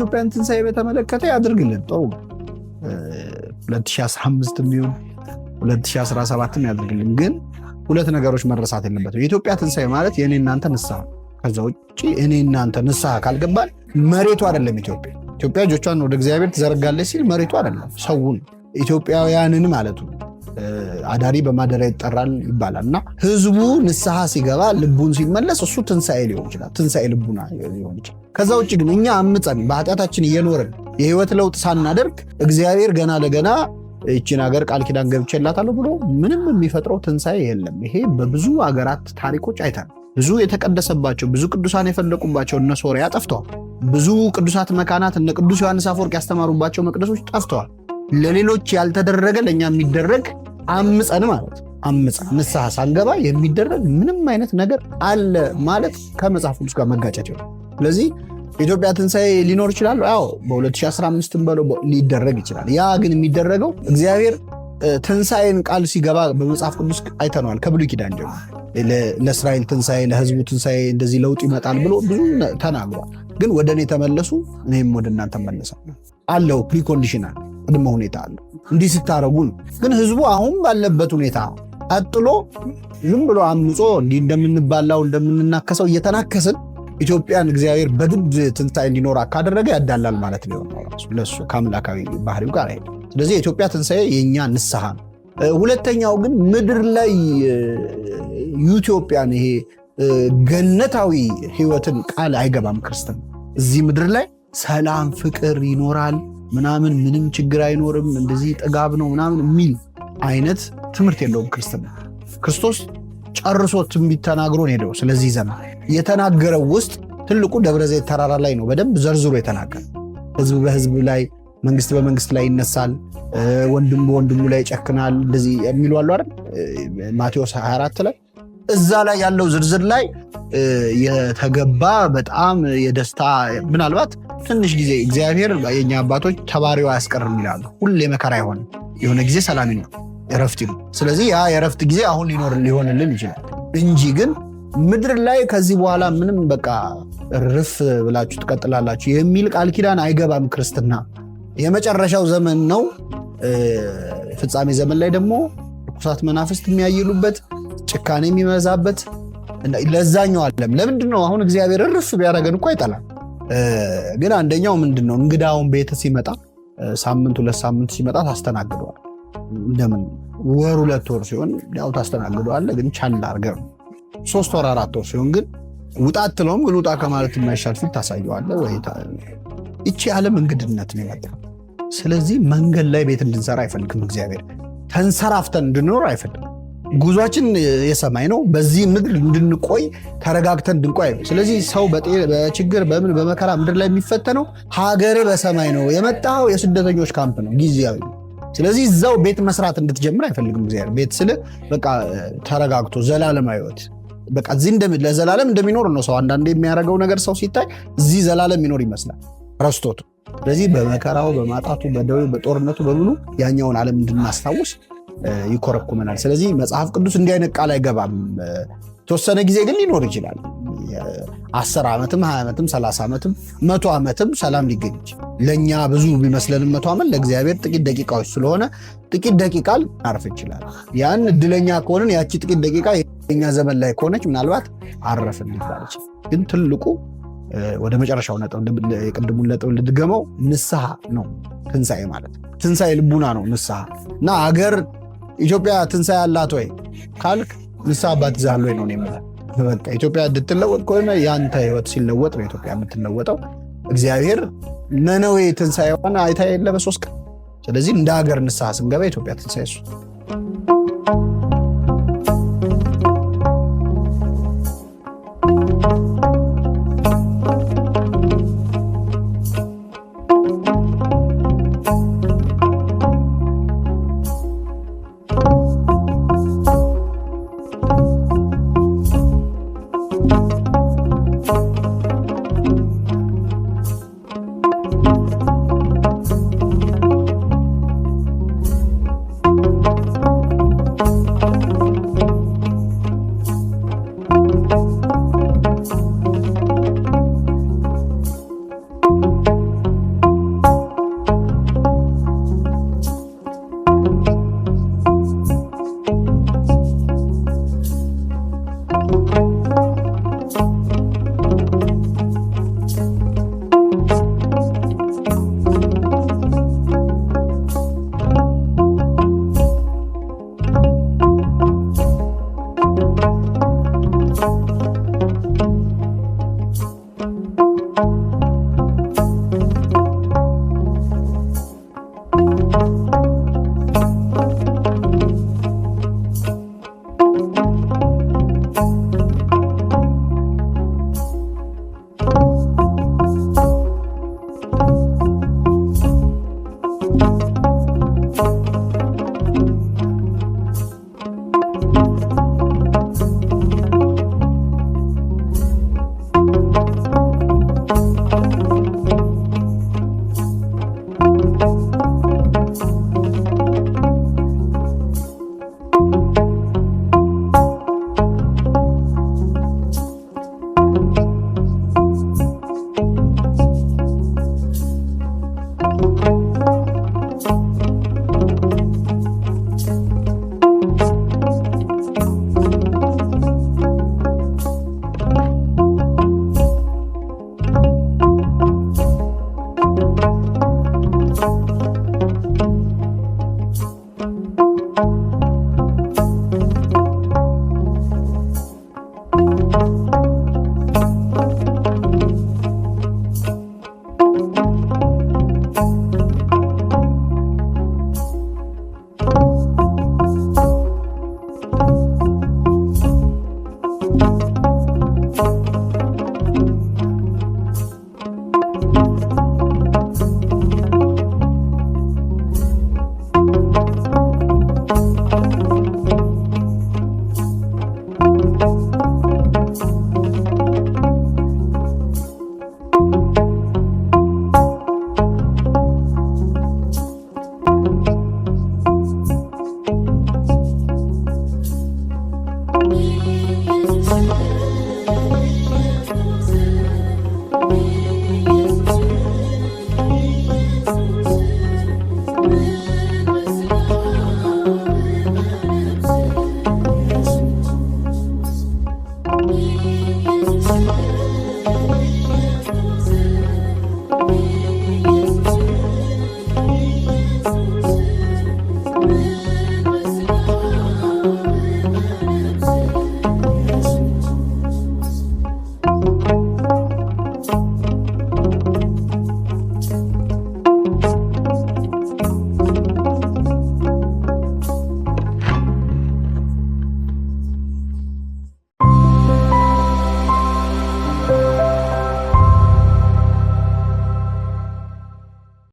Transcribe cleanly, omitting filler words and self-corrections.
የኢትዮጵያን ትንሣኤ በተመለከተ ያድርግልን ጥሩ 2015 የሚሆን 2017 ያድርግልን። ግን ሁለት ነገሮች መረሳት የለበትም። የኢትዮጵያ ትንሣኤ ማለት የኔ እናንተ ንስሐ፣ ከዛ ውጪ እኔ እናንተ ንስሐ ካልገባን መሬቱ አይደለም ኢትዮጵያ እጆቿን ወደ እግዚአብሔር ትዘረጋለች ሲል መሬቱ አይደለም ሰውን ኢትዮጵያውያንን ማለቱ አዳሪ በማደሪያ ይጠራል ይባላል እና ህዝቡ ንስሐ ሲገባ ልቡን ሲመለስ እሱ ትንሣኤ ሊሆን ይችላል፣ ትንሣኤ ልቡና ሊሆን ይችላል። ከዛ ውጭ ግን እኛ አምፀን በኃጢአታችን እየኖርን የህይወት ለውጥ ሳናደርግ እግዚአብሔር ገና ለገና ይህችን ሀገር ቃል ኪዳን ገብቼላታለሁ ብሎ ምንም የሚፈጥረው ትንሣኤ የለም። ይሄ በብዙ ሀገራት ታሪኮች አይተናል። ብዙ የተቀደሰባቸው ብዙ ቅዱሳን የፈለቁባቸው እነ ሶርያ ጠፍተዋል። ብዙ ቅዱሳት መካናት እነ ቅዱስ ዮሐንስ አፈወርቅ ያስተማሩባቸው መቅደሶች ጠፍተዋል። ለሌሎች ያልተደረገ ለእኛ የሚደረግ አምፀን ማለት አምፀን ንስሐ ሳንገባ የሚደረግ ምንም አይነት ነገር አለ ማለት ከመጽሐፍ ቅዱስ ጋር መጋጨት ነው። ስለዚህ የኢትዮጵያ ትንሣኤ ሊኖር ይችላል። አዎ በ2015 በለው ሊደረግ ይችላል። ያ ግን የሚደረገው እግዚአብሔር ትንሣኤን ቃል ሲገባ በመጽሐፍ ቅዱስ አይተነዋል። ከብሉይ ኪዳን ጀምሮ ለእስራኤል ትንሣኤ ለህዝቡ ትንሣኤ እንደዚህ ለውጥ ይመጣል ብሎ ብዙ ተናግሯል። ግን ወደ እኔ ተመለሱ እኔም ወደ እናንተ መለሳለሁ አለው። ፕሪኮንዲሽናል ቅድመ ሁኔታ አለው። እንዲህ ስታረጉ ነው። ግን ህዝቡ አሁን ባለበት ሁኔታ አጥሎ ዝም ብሎ አምጾ እንዲህ እንደምንባላው እንደምንናከሰው እየተናከስን ኢትዮጵያን እግዚአብሔር በግድ ትንሣኤ እንዲኖር ካደረገ ያዳላል ማለት ነው ራሱ ለሱ ከአምላካዊ ባህሪው ጋር አይደለም። ስለዚህ የኢትዮጵያ ትንሣኤ የኛ ንስሐ ነው። ሁለተኛው ግን ምድር ላይ ኢትዮጵያን ይሄ ገነታዊ ህይወትን ቃል አይገባም ክርስትና። እዚህ ምድር ላይ ሰላም ፍቅር ይኖራል ምናምን ምንም ችግር አይኖርም እንደዚህ ጥጋብ ነው ምናምን የሚል አይነት ትምህርት የለውም ክርስትና። ክርስቶስ ጨርሶ ትንቢት ተናግሮን ሄደው ስለዚህ ዘመን የተናገረው ውስጥ ትልቁ ደብረ ዘይት ተራራ ላይ ነው በደንብ ዘርዝሮ የተናገረ። ህዝብ በህዝብ ላይ መንግስት በመንግስት ላይ ይነሳል፣ ወንድም በወንድሙ ላይ ይጨክናል እንደዚህ የሚሉ አሉ አይደል? ማቴዎስ 24 ላይ እዛ ላይ ያለው ዝርዝር ላይ የተገባ በጣም የደስታ ምናልባት ትንሽ ጊዜ እግዚአብሔር የኛ አባቶች ተባሪው አያስቀርም ይላሉ። ሁሌ መከራ አይሆንም፣ የሆነ ጊዜ ሰላም ነው፣ እረፍት ነው። ስለዚህ ያ የእረፍት ጊዜ አሁን ሊሆንልን ይችላል እንጂ ግን ምድር ላይ ከዚህ በኋላ ምንም በቃ ርፍ ብላችሁ ትቀጥላላችሁ የሚል ቃል ኪዳን አይገባም ክርስትና። የመጨረሻው ዘመን ነው። ፍጻሜ ዘመን ላይ ደግሞ ርኩሳት መናፍስት የሚያይሉበት ጭካኔ የሚመዛበት ለዛኛው ዓለም ለምንድን ነው አሁን እግዚአብሔር ርፍ ቢያደርገን እኮ አይጠላም። ግን አንደኛው ምንድን ነው እንግዳውን ቤት ሲመጣ ሳምንት 2 ሳምንት ሲመጣ ታስተናግደዋል። እንደምን ወር 2 ወር ሲሆን ያው ታስተናግደዋል። ግን ቻል አድርገህ 3 ወር 4 ወር ሲሆን ግን ውጣ አትለውም። ግን ውጣ ከማለት የማይሻል ፊት ታሳየዋለህ ወይ? ይቺ ዓለም እንግድነት ነው የመጣው። ስለዚህ መንገድ ላይ ቤት እንድንሰራ አይፈልግም እግዚአብሔር። ተንሰራፍተን እንድንኖር አይፈልግም። ጉዟችን የሰማይ ነው። በዚህ ምድር እንድንቆይ ተረጋግተን እንድንቆይ። ስለዚህ ሰው በችግር በምን በመከራ ምድር ላይ የሚፈተነው ሀገር በሰማይ ነው። የመጣው የስደተኞች ካምፕ ነው፣ ጊዜያዊ። ስለዚህ እዛው ቤት መስራት እንድትጀምር አይፈልግም እግዚአብሔር። ቤት ስለ በቃ ተረጋግቶ ዘላለማዊ ሕይወት በቃ እዚህ ለዘላለም እንደሚኖር ነው። ሰው አንዳንዴ የሚያደርገው ነገር ሰው ሲታይ እዚህ ዘላለም የሚኖር ይመስላል ረስቶት። ስለዚህ በመከራው በማጣቱ በደዌ በጦርነቱ በሙሉ ያኛውን ዓለም እንድናስታውስ ይኮረኩመናል። ስለዚህ መጽሐፍ ቅዱስ እንዲህ አይነት ቃል አይገባም። ተወሰነ ጊዜ ግን ሊኖር ይችላል። 10 ዓመትም 20 ዓመትም 30 ዓመትም 100 ዓመትም ሰላም ሊገኝ ይችላል። ለኛ ብዙ ቢመስለንም 100 ዓመት ለእግዚአብሔር ጥቂት ደቂቃዎች ስለሆነ ጥቂት ደቂቃ አርፍ ይችላል። ያን እድለኛ ከሆነን ያቺ ጥቂት ደቂቃ የኛ ዘመን ላይ ከሆነች ምናልባት አረፍን ሊባል ይችላል። ግን ትልቁ ወደ መጨረሻው ነጥብ የቅድሙን ነጥብ ልድገመው፣ ንስሐ ነው ትንሣኤ ማለት። ትንሣኤ ልቡና ነው ንስሐ። እና አገር ኢትዮጵያ ትንሣኤ አላት ወይ ካልክ ንስሐ አባት ይዛል ወይ ነው የምልህ። በቃ ኢትዮጵያ እንድትለወጥ ከሆነ ያንተ ህይወት ሲለወጥ ነው ኢትዮጵያ የምትለወጠው። እግዚአብሔር ነነዌ ትንሣኤዋን አይታ የለ በ3 ቀን። ስለዚህ እንደ ሀገር ንስሐ ስንገባ ኢትዮጵያ ትንሣኤ እሱ ነው።